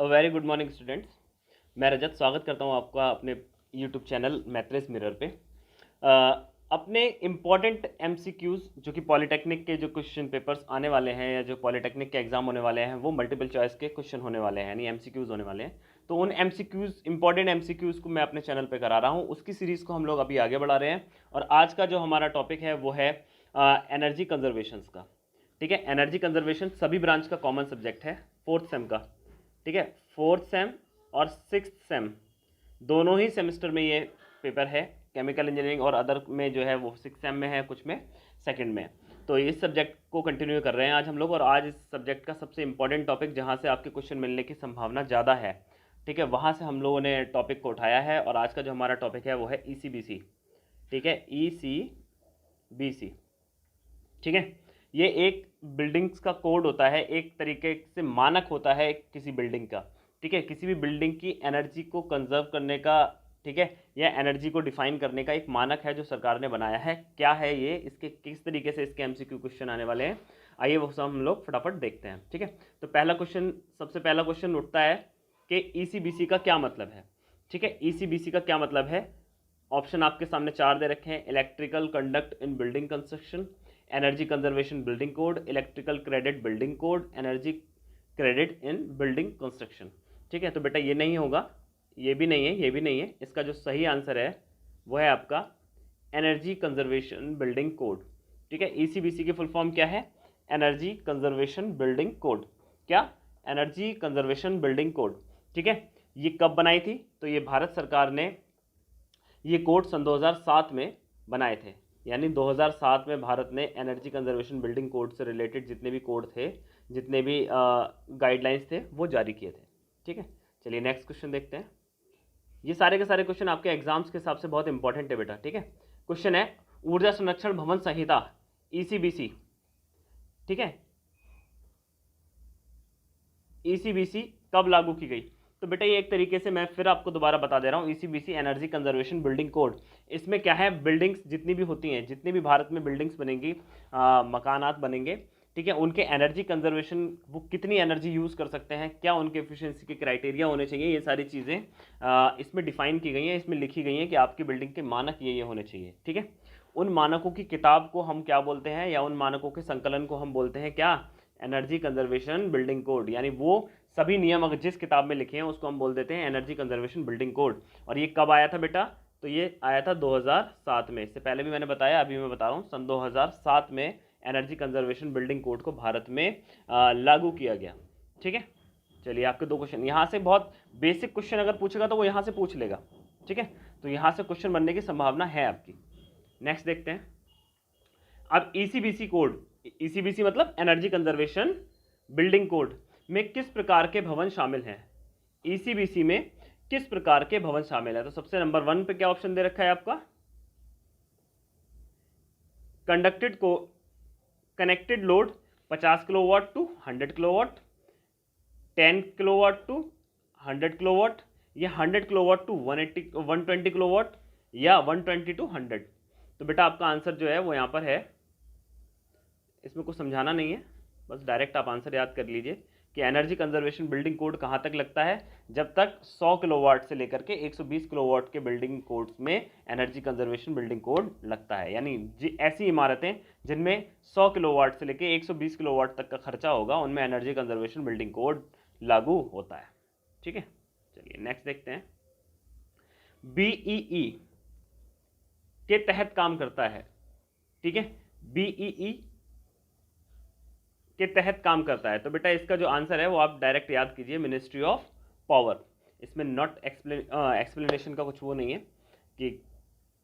Very good morning students. मैं रजत स्वागत करता हूं आपका अपने यूट्यूब चैनल मैथ्रेस मिरर पे। अपने इम्पॉर्टेंट एमसीक्यूज़ जो कि पॉलिटेक्निक के जो क्वेश्चन पेपर्स आने वाले हैं या जो पॉलिटेक्निक के एग्जाम होने वाले हैं वो मल्टीपल चॉइस के क्वेश्चन होने वाले हैं, यानी एमसीक्यूज़ होने वाले हैं। तो उन एमसीक्यूज़ इंपॉर्टेंट एमसीक्यूज़ को मैं अपने चैनल पे करा रहा हूँ, उसकी सीरीज़ को हम लोग अभी आगे बढ़ा रहे हैं। और आज का जो हमारा टॉपिक है वो है एनर्जी कंजर्वेशंस का। ठीक है, एनर्जी कंजर्वेशन सभी ब्रांच का कॉमन सब्जेक्ट है, फोर्थ सेम का। ठीक है, फोर्थ सेम और सिक्स्थ सेम दोनों ही सेमेस्टर में ये पेपर है। केमिकल इंजीनियरिंग और अदर में जो है वो सिक्स सेम में है, कुछ में सेकंड में। तो इस सब्जेक्ट को कंटिन्यू कर रहे हैं आज हम लोग। और आज इस सब्जेक्ट का सबसे इंपॉर्टेंट टॉपिक जहाँ से आपके क्वेश्चन मिलने की संभावना ज़्यादा है, ठीक है, वहाँ से हम लोगों ने टॉपिक को उठाया है। और आज का जो हमारा टॉपिक है वो है ECBC। ठीक है, ECBC। ठीक है, ये एक बिल्डिंग्स का कोड होता है, एक तरीके से मानक होता है किसी बिल्डिंग का। ठीक है, किसी भी बिल्डिंग की एनर्जी को कंजर्व करने का, ठीक है, या एनर्जी को डिफाइन करने का एक मानक है जो सरकार ने बनाया है। क्या है ये, इसके किस तरीके से इसके एमसीक्यू क्वेश्चन आने वाले हैं, आइए वो सब हम लोग फटाफट देखते हैं। ठीक है, तो सबसे पहला क्वेश्चन उठता है कि ECBC का क्या मतलब है। ठीक है, ECBC का क्या मतलब है। ऑप्शन आपके सामने 4 दे रखे हैं: electrical conduct in building construction, energy conservation building code, electrical credit building code, energy credit in building construction. ठीक है, तो बेटा ये नहीं होगा, ये भी नहीं है, ये भी नहीं है। इसका जो सही आंसर है वो है आपका एनर्जी कंजर्वेशन बिल्डिंग कोड। ठीक है, ECBC की फुल फॉर्म क्या है? Energy conservation building code. क्या? Energy conservation building code. ठीक है, ये कब बनाई थी? तो ये भारत सरकार ने ये कोड सन 2007 में बनाए थे। यानी 2007 में भारत ने एनर्जी कंजर्वेशन बिल्डिंग कोड से रिलेटेड जितने भी कोड थे, जितने भी गाइडलाइंस थे, वो जारी किए थे। ठीक है, चलिए नेक्स्ट क्वेश्चन देखते हैं। ये सारे के सारे क्वेश्चन आपके एग्जाम्स के हिसाब से बहुत इंपॉर्टेंट है बेटा। ठीक है, क्वेश्चन है ऊर्जा संरक्षण भवन संहिता ECBC। ठीक है, ECBC कब लागू की गई? तो बेटा ये एक तरीके से मैं फिर आपको दोबारा बता दे रहा हूँ, ECBC energy conservation building code. इसमें क्या है, बिल्डिंग्स जितनी भी होती हैं, जितनी भी भारत में बिल्डिंग्स बनेंगी, मकानात बनेंगे, ठीक है, उनके एनर्जी कंजर्वेशन, वो कितनी एनर्जी यूज़ कर सकते हैं, क्या उनके एफिशिएंसी के क्राइटेरिया होने चाहिए, ये सारी चीज़ें इसमें डिफाइन की गई हैं, इसमें लिखी गई हैं कि आपकी बिल्डिंग के मानक ये होने चाहिए। ठीक है, उन मानकों की किताब को हम क्या बोलते हैं, या उन मानकों के संकलन को हम बोलते हैं क्या? Energy conservation building code. यानी वो सभी नियम अगर जिस किताब में लिखे हैं उसको हम बोल देते हैं एनर्जी कंजर्वेशन बिल्डिंग कोड। और ये कब आया था बेटा? तो ये आया था 2007 में। इससे पहले भी मैंने बताया, अभी मैं बता रहा हूँ, सन 2007 में एनर्जी कंजर्वेशन बिल्डिंग कोड को भारत में लागू किया गया। ठीक है, चलिए आपके 2 क्वेश्चन यहाँ से, बहुत बेसिक क्वेश्चन अगर पूछेगा तो वो यहाँ से पूछ लेगा। ठीक है, तो यहाँ से क्वेश्चन बनने की संभावना है आपकी। नेक्स्ट देखते हैं। अब ECBC कोड, ECBC मतलब एनर्जी कंजर्वेशन बिल्डिंग कोड में किस प्रकार के भवन शामिल हैं? ECBC में किस प्रकार के भवन शामिल है? तो सबसे नंबर 1 पे क्या ऑप्शन दे रखा है आपका? Connected load 50 kilowatt to 100 kilowatt, 10 kilowatt to 100 kilowatt, या 100 किलोवाट टू 120 किलोवाट, या 120 टू 100। तो बेटा आपका आंसर जो है वो यहाँ पर है, इसमें कुछ समझाना नहीं है, बस डायरेक्ट आप आंसर याद कर लीजिए कि एनर्जी कंजर्वेशन बिल्डिंग कोड कहाँ तक लगता है? जब तक 100 किलोवाट से लेकर के 120 किलोवाट के बिल्डिंग कोड्स में एनर्जी कंजर्वेशन बिल्डिंग कोड लगता है। यानी ऐसी इमारतें जिनमें 100 किलोवाट से लेकर 120 किलोवाट तक का खर्चा होगा, उनमें एनर्जी कंजर्वेशन बिल्डिंग कोड लागू होता है। ठीक है, चलिए नेक्स्ट देखते हैं। BEE के तहत काम करता है। ठीक है, BEE के तहत काम करता है। तो बेटा इसका जो आंसर है वो आप डायरेक्ट याद कीजिए, मिनिस्ट्री ऑफ पावर। इसमें नॉट एक्सप्लेनेशन का कुछ वो नहीं है कि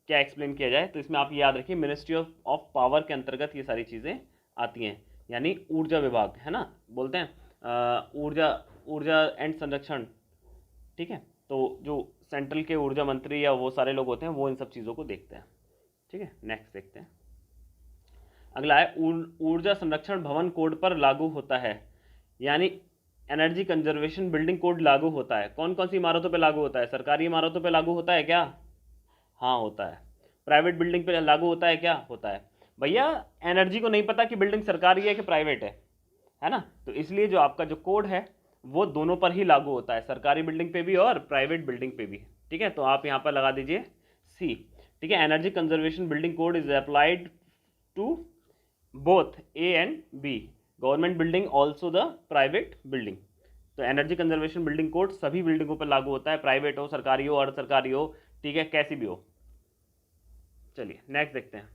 क्या एक्सप्लेन किया जाए, तो इसमें आप ये याद रखिए, मिनिस्ट्री ऑफ पावर के अंतर्गत ये सारी चीज़ें आती हैं। यानी ऊर्जा विभाग है ना, बोलते हैं ऊर्जा एंड संरक्षण। ठीक है, तो जो सेंट्रल के ऊर्जा मंत्री या वो सारे लोग होते हैं वो इन सब चीज़ों को देखते हैं। ठीक है, नेक्स्ट देखते हैं। अगला है ऊर्जा संरक्षण भवन कोड पर लागू होता है। यानी एनर्जी कंजर्वेशन बिल्डिंग कोड लागू होता है। कौन कौन सी इमारतों पे लागू होता है? सरकारी इमारतों पे लागू होता है क्या? हाँ होता है। प्राइवेट बिल्डिंग पे लागू होता है क्या? होता है। भैया एनर्जी को नहीं पता कि बिल्डिंग सरकारी है कि प्राइवेट है ना? तो इसलिए जो आपका जो कोड है वो दोनों पर ही लागू होता है, सरकारी बिल्डिंग पे भी और प्राइवेट बिल्डिंग पे भी। ठीक है, तो आप यहाँ पर लगा दीजिए सी। ठीक है, energy conservation building code is applied to both A and B, government building also the private building. तो एनर्जी कंजर्वेशन बिल्डिंग कोड सभी बिल्डिंगों पर लागू होता है, प्राइवेट हो, सरकारी हो, अर्ध सरकारी हो, ठीक है, कैसी भी हो। चलिए नेक्स्ट देखते हैं।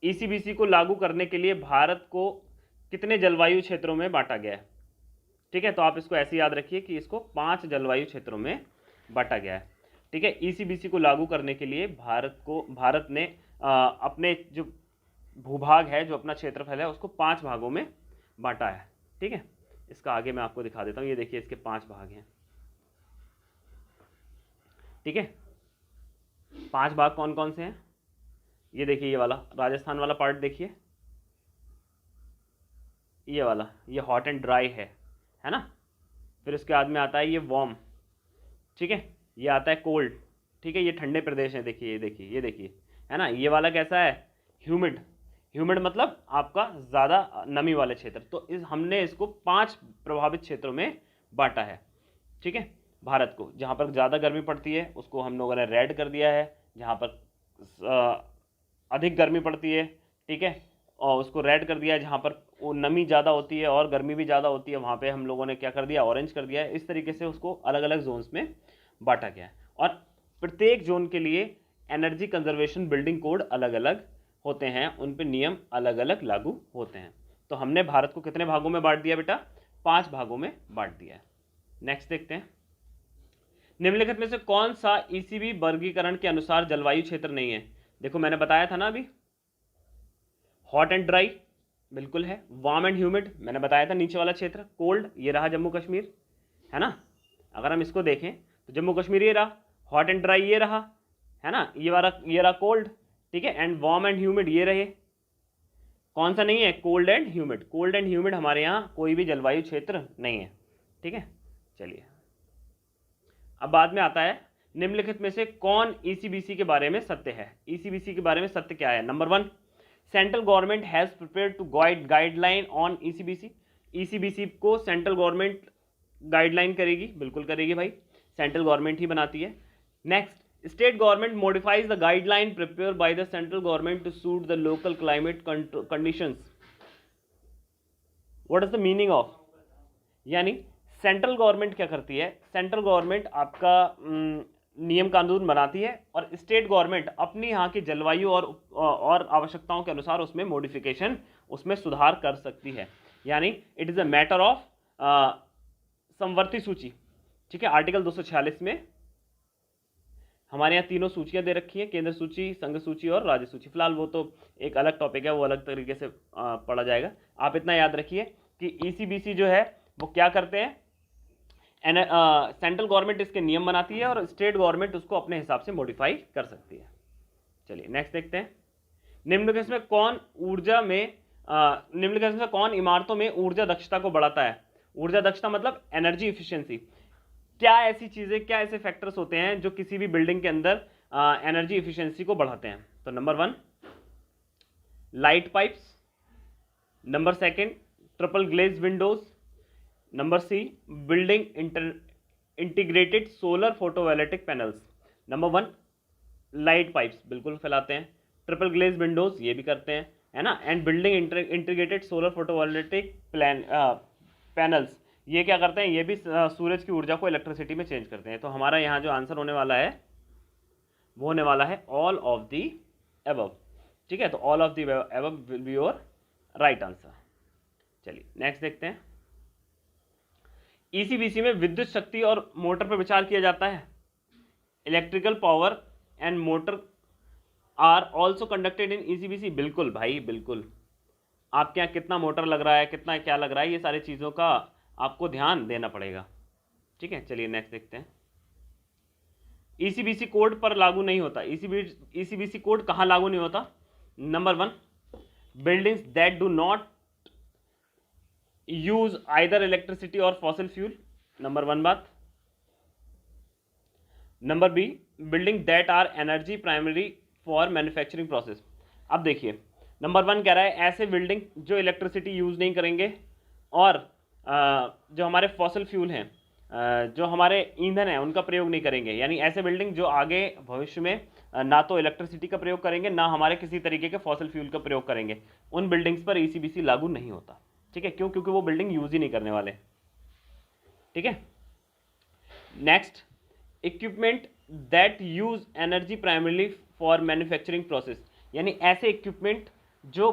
ईसीबीसी को लागू करने के लिए भारत को कितने जलवायु क्षेत्रों में बांटा गया है? ठीक है, तो आप इसको ऐसे याद रखिए कि इसको 5 जलवायु क्षेत्रों में बांटा गया है। ठीक है, ईसीबीसी को लागू करने के लिए भारत ने अपने जो भूभाग है, जो अपना क्षेत्रफल है, उसको 5 भागों में बांटा है। ठीक है, इसका आगे मैं आपको दिखा देता हूँ, ये देखिए इसके 5 भाग हैं। ठीक है, 5 भाग कौन कौन से हैं? ये देखिए, ये वाला राजस्थान वाला पार्ट देखिए, ये वाला, ये हॉट एंड ड्राई है ना। फिर उसके बाद में आता है ये वार्म, ठीक है, ये आता है कोल्ड, ठीक है, ये ठंडे प्रदेश हैं, देखिए ये देखिए ये देखिए, है ना। ये वाला कैसा है? ह्यूमिड, ह्यूमिड मतलब आपका ज़्यादा नमी वाले क्षेत्र। तो हमने इसको 5 प्रभावित क्षेत्रों में बांटा है। ठीक है, भारत को जहाँ पर ज़्यादा गर्मी पड़ती है उसको हम लोगों ने रेड कर दिया है, जहाँ पर अधिक गर्मी पड़ती है, ठीक है, और उसको रेड कर दिया है। जहाँ पर वो नमी ज़्यादा होती है और गर्मी भी ज़्यादा होती है, वहाँ पे हम लोगों ने क्या कर दिया? ऑरेंज कर दिया है। इस तरीके से उसको अलग अलग जोन्स में बांटा गया है, और प्रत्येक जोन के लिए एनर्जी कंजर्वेशन बिल्डिंग कोड अलग अलग होते हैं, उन पर नियम अलग अलग लागू होते हैं। तो हमने भारत को कितने भागों में बांट दिया बेटा? 5 भागों में बांट दिया है। नेक्स्ट देखते हैं, निम्नलिखित में से कौन सा ईसीबी वर्गीकरण के अनुसार जलवायु क्षेत्र नहीं है? देखो मैंने बताया था ना अभी, हॉट एंड ड्राई बिल्कुल है, वार्म एंड ह्यूमिड मैंने बताया था नीचे वाला क्षेत्र, कोल्ड ये रहा जम्मू कश्मीर, है ना। अगर हम इसको देखें तो जम्मू कश्मीर ये रहा, हॉट एंड ड्राई ये रहा, है ना, ये रहा कोल्ड, ठीक है, एंड वार्म एंड ह्यूमिड ये रहे। कौन सा नहीं है? Cold and humid. Cold and humid हमारे यहाँ कोई भी जलवायु क्षेत्र नहीं है। ठीक है, चलिए अब बाद में आता है, निम्नलिखित में से कौन ईसीबीसी के बारे में सत्य है? ईसीबीसी के बारे में सत्य क्या है? Number 1, central government has prepared to guideline on ECBC. ECBC को सेंट्रल गवर्नमेंट गाइडलाइन करेगी, बिल्कुल करेगी भाई, सेंट्रल गवर्नमेंट ही बनाती है। Next, state government modifies the guideline prepare by the central government to suit the local climate conditions. What is the meaning of? यानी central government क्या करती है? सेंट्रल गवर्नमेंट आपका नियम कानून बनाती है, और स्टेट गवर्नमेंट अपनी यहाँ की जलवायु और आवश्यकताओं के अनुसार उसमें मॉडिफिकेशन, उसमें सुधार कर सकती है। यानी it is a matter of समवर्ती सूची। ठीक है, आर्टिकल 246 में हमारे यहाँ तीनों सूचियाँ दे रखी हैं, केंद्र सूची, संघ सूची और राज्य सूची। फिलहाल वो तो एक अलग टॉपिक है, वो अलग तरीके से पढ़ा जाएगा। आप इतना याद रखिए कि ईसीबीसी जो है वो क्या करते हैं, सेंट्रल गवर्नमेंट इसके नियम बनाती है और स्टेट गवर्नमेंट उसको अपने हिसाब से मॉडिफाई कर सकती है। चलिए नेक्स्ट देखते हैं, निम्नलिखित में कौन निम्नलिखित में कौन इमारतों में ऊर्जा दक्षता को बढ़ाता है? ऊर्जा दक्षता मतलब एनर्जी इफिशियंसी। क्या ऐसी चीज़ें, क्या ऐसे फैक्टर्स होते हैं जो किसी भी बिल्डिंग के अंदर एनर्जी इफिशियंसी को बढ़ाते हैं? तो number 1, light pipes, number 2, triple glaze windows, number C, building integrated solar photovoltaic panels. Number 1 light pipes बिल्कुल फैलाते हैं, ट्रिपल ग्लेज विंडोज ये भी करते हैं, है ना, and building integrated solar photovoltaic panels ये क्या करते हैं? ये भी सूरज की ऊर्जा को इलेक्ट्रिसिटी में चेंज करते हैं। तो हमारा यहाँ जो आंसर होने वाला है वो होने वाला है ऑल ऑफ दी अबव। ठीक है, तो all of the above will be your right answer. चलिए नेक्स्ट देखते हैं, ईसीबीसी में विद्युत शक्ति और मोटर पर विचार किया जाता है। Electrical power and motor are also conducted in ECBC. बिल्कुल भाई बिल्कुल, आपके यहाँ कितना मोटर लग रहा है, कितना क्या लग रहा है, ये सारी चीज़ों का आपको ध्यान देना पड़ेगा। ठीक है, चलिए नेक्स्ट देखते हैं, ईसीबीसी कोड पर लागू नहीं होता। ईसीबीसी कोड कहाँ लागू नहीं होता? Number 1, buildings that do not use either electricity और फॉसिल फ्यूल। नंबर 1 बात। Number B, building that are energy primary for manufacturing process. अब देखिए, नंबर 1 कह रहा है ऐसे बिल्डिंग जो इलेक्ट्रिसिटी यूज नहीं करेंगे और जो हमारे फॉसल फ्यूल हैं, जो हमारे ईंधन हैं, उनका प्रयोग नहीं करेंगे, यानी ऐसे बिल्डिंग जो आगे भविष्य में ना तो इलेक्ट्रिसिटी का प्रयोग करेंगे, ना हमारे किसी तरीके के फॉसल फ्यूल का प्रयोग करेंगे, उन बिल्डिंग्स पर ईसीबीसी लागू नहीं होता। ठीक है, क्यों? क्योंकि वो बिल्डिंग यूज ही नहीं करने वाले। ठीक है, next, equipment that use energy primarily for manufacturing process, यानी ऐसे इक्विपमेंट जो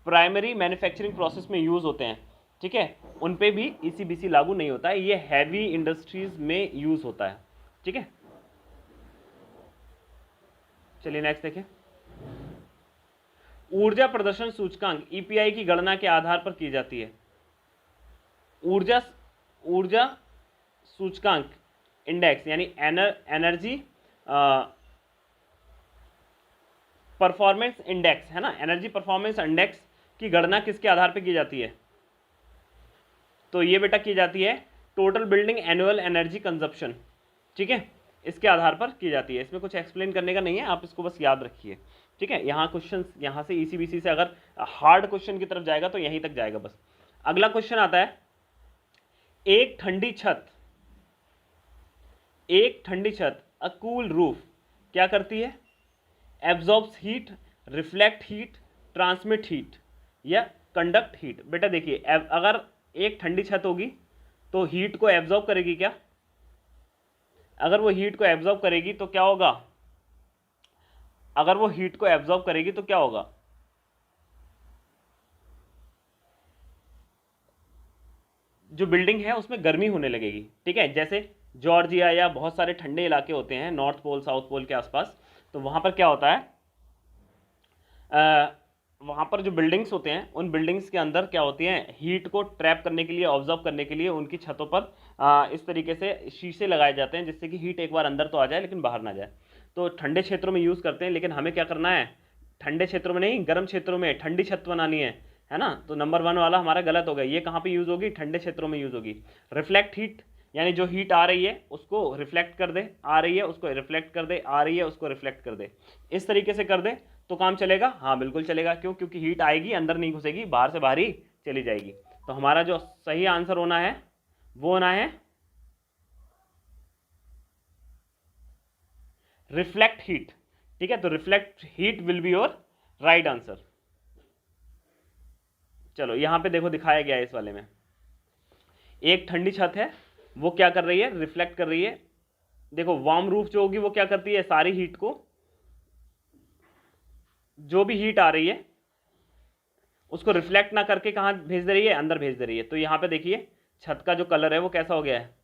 प्राइमरी मैन्युफैक्चरिंग प्रोसेस में यूज होते हैं, ठीक है, उन पे भी ईसीबीसी लागू नहीं होता है, ये हैवी इंडस्ट्रीज में यूज होता है। ठीक है, चलिए नेक्स्ट देखें। ऊर्जा प्रदर्शन सूचकांक ईपीआई की गणना के आधार पर की जाती है। ऊर्जा ऊर्जा सूचकांक इंडेक्स यानी एनर्जी परफॉर्मेंस इंडेक्स है ना, एनर्जी परफॉर्मेंस इंडेक्स की गणना किसके आधार पर की जाती है? तो ये बेटा की जाती है total building annual energy consumption. ठीक है, इसके आधार पर की जाती है। इसमें कुछ एक्सप्लेन करने का नहीं है, आप इसको बस याद रखिए। ठीक है, यहाँ क्वेश्चन, यहाँ से ईसीबीसी से अगर हार्ड क्वेश्चन की तरफ जाएगा तो यहीं तक जाएगा बस। अगला क्वेश्चन आता है, एक ठंडी छत अ कूल रूफ क्या करती है? Absorbs heat, reflect heat, transmit heat या कंडक्ट हीट। बेटा देखिए, अगर एक ठंडी छत होगी तो हीट को एब्जॉर्ब करेगी क्या? अगर वो हीट को एब्जॉर्ब करेगी तो क्या होगा? अगर वो हीट को एब्जॉर्ब करेगी तो क्या होगा? जो बिल्डिंग है उसमें गर्मी होने लगेगी। ठीक है, जैसे जॉर्जिया या बहुत सारे ठंडे इलाके होते हैं नॉर्थ पोल साउथ पोल के आसपास, तो वहां पर क्या होता है, वहाँ पर जो बिल्डिंग्स होते हैं उन बिल्डिंग्स के अंदर क्या होती हैं, हीट को ट्रैप करने के लिए, ऑब्जर्व करने के लिए उनकी छतों पर इस तरीके से शीशे लगाए जाते हैं जिससे कि हीट एक बार अंदर तो आ जाए लेकिन बाहर ना जाए। तो ठंडे क्षेत्रों में यूज़ करते हैं, लेकिन हमें क्या करना है, ठंडे क्षेत्रों में नहीं, गर्म क्षेत्रों में ठंडी छत बनानी है ना। तो नंबर 1 वाला हमारा गलत हो गया। ये कहाँ पर यूज़ होगी? ठंडे क्षेत्रों में यूज़ होगी। रिफ्लेक्ट हीट यानी जो हीट आ रही है उसको रिफ्लेक्ट कर दे, आ रही है उसको रिफ्लेक्ट कर दे, आ रही है उसको रिफ्लेक्ट कर दे, इस तरीके से कर दे तो काम चलेगा। हाँ बिल्कुल चलेगा। क्यों? क्योंकि हीट आएगी, अंदर नहीं घुसेगी, बाहर से बाहर ही चली जाएगी। तो हमारा जो सही आंसर होना है वो होना है रिफ्लेक्ट हीट। ठीक है, तो reflect heat will be your right answer. चलो यहां पे देखो दिखाया गया है इस वाले में, एक ठंडी छत है, वो क्या कर रही है? रिफ्लेक्ट कर रही है। देखो वार्म रूफ जो होगी वो क्या करती है, सारी हीट को, जो भी हीट आ रही है उसको रिफ्लेक्ट ना करके कहां भेज दे रही है? अंदर भेज दे रही है। तो यहां पे देखिए छत का जो कलर है वो कैसा हो गया है,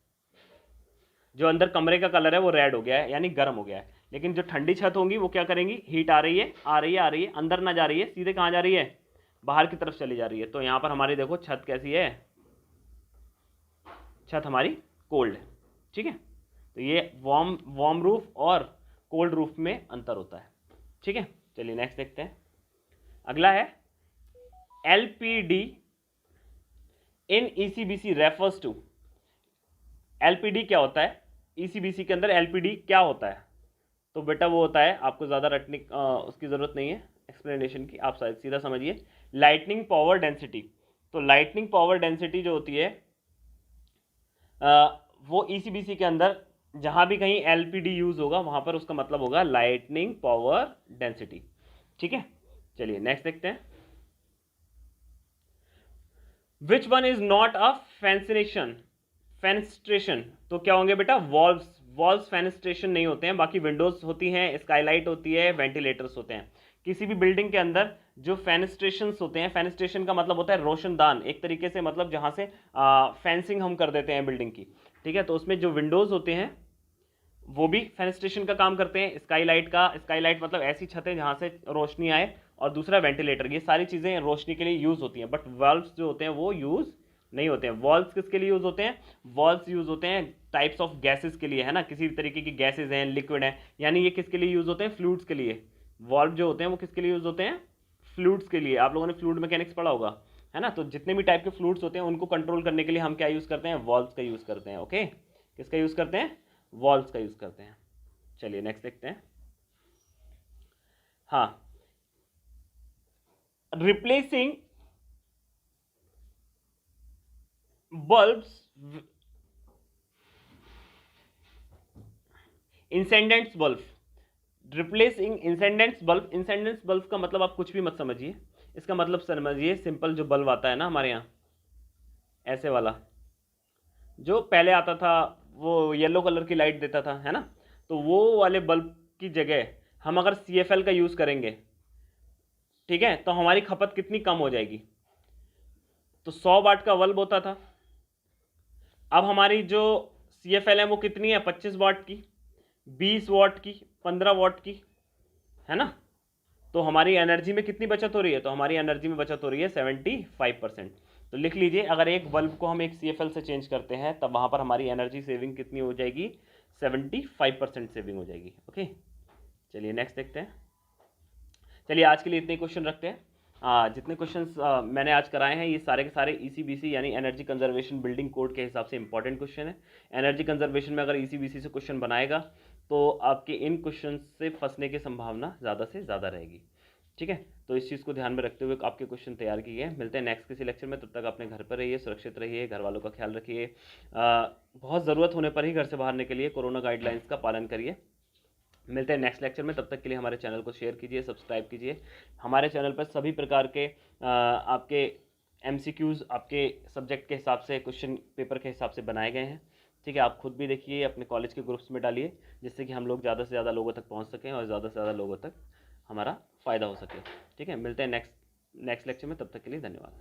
जो अंदर कमरे का कलर है वो रेड हो गया है, यानी गर्म हो गया है। लेकिन जो ठंडी छत होंगी वो क्या करेंगी, हीट आ रही है, आ रही है, आ रही है, अंदर ना जा रही है, सीधे कहां जा रही है? बाहर की तरफ चली जा रही है। तो यहां पर हमारी देखो छत कैसी है, छत हमारी कोल्ड है। ठीक है, तो ये वार्म रूफ और कोल्ड रूफ में अंतर होता है। ठीक है, चलिए नेक्स्ट देखते हैं। अगला है LPD in ECBC refers to. LPD क्या होता है? ईसीबीसी के अंदर एलपीडी क्या होता है? तो बेटा वो होता है, आपको ज़्यादा रटने उसकी ज़रूरत नहीं है एक्सप्लेनेशन की, आप शायद सीधा समझिए, लाइटनिंग पावर डेंसिटी। तो लाइटनिंग पावर डेंसिटी जो होती है वो ईसीबीसी के अंदर जहां भी कहीं एलपीडी यूज होगा वहां पर उसका मतलब होगा लाइटनिंग पावर डेंसिटी। ठीक है, चलिए नेक्स्ट देखते हैं। Which one is not a fenestration? तो क्या होंगे बेटा? वॉल्व्स फेनेस्ट्रेशन नहीं होते हैं, बाकी विंडोज होती हैं, स्काईलाइट होती है, वेंटिलेटर्स होते हैं। किसी भी बिल्डिंग के अंदर जो फेनेस्ट्रेशन होते हैं, फेनेस्ट्रेशन का मतलब होता है रोशनदान, एक तरीके से मतलब जहां से फेंसिंग हम कर देते हैं बिल्डिंग की। ठीक है, तो उसमें जो विंडोज होते हैं वो भी फेनेस्ट्रेशन का काम करते हैं। स्काईलाइट मतलब ऐसी छतें जहां से रोशनी आए, और दूसरा वेंटिलेटर, ये सारी चीज़ें रोशनी के लिए यूज़ होती हैं। बट वाल्व्स जो होते हैं वो यूज़ नहीं होते हैं। वॉल्व्स किसके लिए यूज़ होते हैं? वॉल्व्स यूज़ होते हैं टाइप्स ऑफ गैसेस के लिए, है ना, किसी भी तरीके की गैसेज हैं, लिक्विड हैं, यानी ये किसके लिए यूज़ होते हैं? फ्लूइड्स के लिए। वॉल्व जो होते हैं वो किसके लिए यूज़ होते हैं? फ्लूइड्स के लिए। आप लोगों ने फ्लूइड मैकेनिक्स पढ़ा होगा, है ना। तो जितने भी टाइप के फ्लूइड्स होते हैं उनको कंट्रोल करने के लिए हम क्या यूज़ करते हैं? वॉल्व्स का यूज़ करते हैं। ओके, किसका यूज़ करते हैं? वॉल्व्स का यूज़ करते हैं। चलिए नेक्स्ट देखते हैं। हाँ, replacing bulbs, incandescents bulb, replacing incandescents bulb. Incandescents bulb का मतलब आप कुछ भी मत समझिए, इसका मतलब समझिए सिंपल जो बल्ब आता है ना हमारे यहाँ, ऐसे वाला जो पहले आता था, वो येलो कलर की लाइट देता था, है ना, तो वो वाले बल्ब की जगह हम अगर CFL का यूज़ करेंगे, ठीक है, तो हमारी खपत कितनी कम हो जाएगी। तो 100 वाट का बल्ब होता था, अब हमारी जो CFL है वो कितनी है, 25 वाट की, 20 वाट की, 15 वाट की, है ना। तो हमारी एनर्जी में कितनी बचत हो रही है, तो हमारी एनर्जी में बचत हो रही है 75%। तो लिख लीजिए, अगर एक बल्ब को हम एक CFL से चेंज करते हैं तब वहां पर हमारी एनर्जी सेविंग कितनी हो जाएगी, 75% सेविंग हो जाएगी। ओके, चलिए नेक्स्ट देखते हैं। चलिए आज के लिए इतने क्वेश्चन रखते हैं। जितने क्वेश्चंस मैंने आज कराए हैं ये सारे के सारे ECBC यानी एनर्जी कंजर्वेशन बिल्डिंग कोड के हिसाब से इंपॉर्टेंट क्वेश्चन है। एनर्जी कंजर्वेशन में अगर ECBC से क्वेश्चन बनाएगा तो आपके इन क्वेश्चन से फंसने की संभावना ज़्यादा से ज़्यादा रहेगी। ठीक है, तो इस चीज़ को ध्यान में रखते हुए आपके क्वेश्चन तैयार किए हैं। मिलते हैं नेक्स्ट किसी लेक्चर में, तब तक अपने घर पर रहिए, सुरक्षित रहिए, घर वालों का ख्याल रखिए, बहुत ज़रूरत होने पर ही घर से बाहर निकलिए, कोरोना गाइडलाइंस का पालन करिए। मिलते हैं नेक्स्ट लेक्चर में, तब तक के लिए हमारे चैनल को शेयर कीजिए, सब्सक्राइब कीजिए। हमारे चैनल पर सभी प्रकार के आपके MCQs आपके सब्जेक्ट के हिसाब से, क्वेश्चन पेपर के हिसाब से बनाए गए हैं। ठीक है, आप खुद भी देखिए, अपने कॉलेज के ग्रुप्स में डालिए, जिससे कि हम लोग ज़्यादा से ज़्यादा लोगों तक पहुँच सकें और ज़्यादा से ज़्यादा लोगों तक हमारा फ़ायदा हो सके। ठीक है, मिलते हैं नेक्स्ट लेक्चर में, तब तक के लिए धन्यवाद।